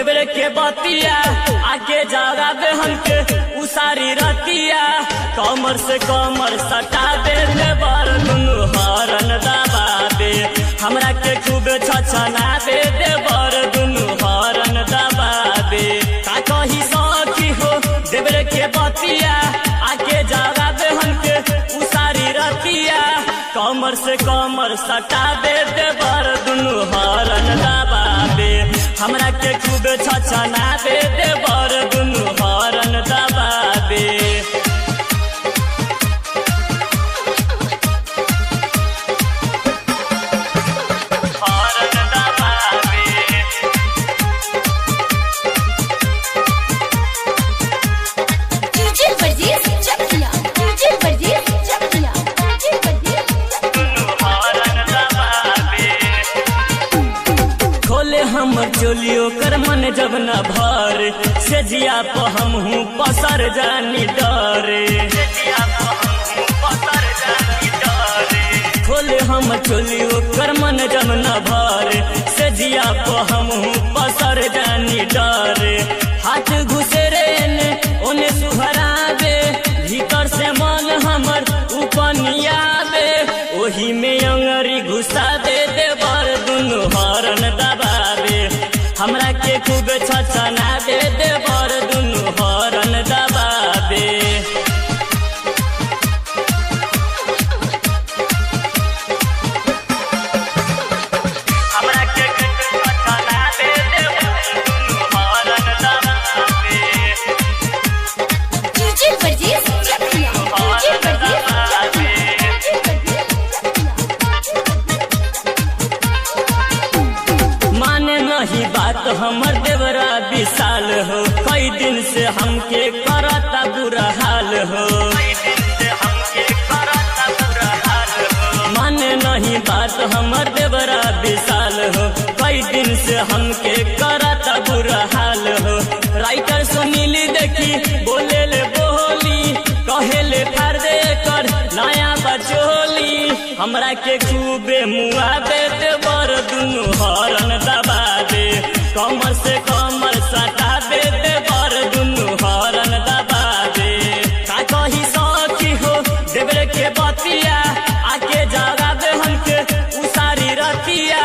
देवरे के बतिया आके जगा दे हमके उसारी रतिया कमर से कमर सटा दे देवर दुनु हरन दबा दे हमरा के खूब छछना दे देवर दुनु हरन दबा दे का कही सखी हो देवरे के बतिया आके जगा दे हमके उसारी रतिया कमर से कमर सटा दे देवर दुनु हरन दबा दे हमरा के खूब छछना दे देवर दुनु हरन दबा दे हमर चोलियो कर मन जब न भर से जिया प हमहू पसर जानी डरे खोले हम चोलियो कर मन जब न भर से जिया प हमहू पसर जानी डरे हाथ घुसे रे ने ओने सुहरा दे भीतर से मन हमर उपनिया दे ओही में अंगरी घुसा दे देवर दुनु हरन दबा हमरा के खूब छछना दे देवर दुनु हरन दबा दे हमरा के छछना दे देवर दुनु हरन दबा दे डीजे परदेस चकिया डीजे परदेस माने नहीं बात हमर देवरा विशाल हो कई दिन से हमके करता बुरा हाल हो माने नहीं बात हमर देवरा विशाल हो कई दिन से हमके करता बुरा हाल हो राइटर सुनील देखी बोले ले बोली कहे ले फाड़ दे कर नया बचोली हमरा के खूबे मुआ दे देवर दुनु हरन दबा दे कमर से कमर सटा दे देवर दुनु हरन दबा दे का कही सखी हो देवरे के बतिया आके जगा दे हमके उसारी रतिया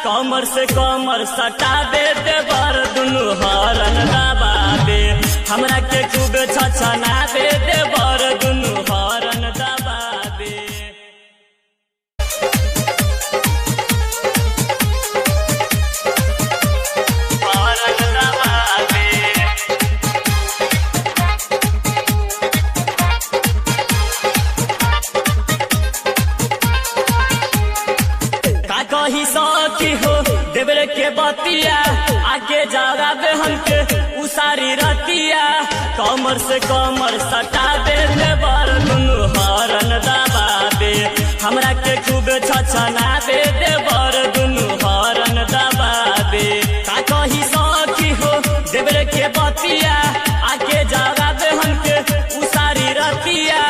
कमर से कमर सटा दे देवर दुनु हरन दबा दे हमरा के खूब छछना दे देवर दुनु हरन दबा दे कही सखी हो देवरे के बतिया आके जगा दे हमके उसारी रतिया कमर से कमर सटा दे देवर दुनु हरन दबा दे हमरा के खूब छछना दे देवर दुनु हरन दबा दे का कही सखी हो देवरे के बतिया आके जगा दे हमके उसारी रतिया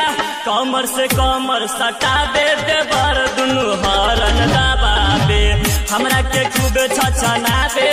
कमर से कमर सटा दे देवर दुनु हरन दबा दे हमरा के खूब छछना दे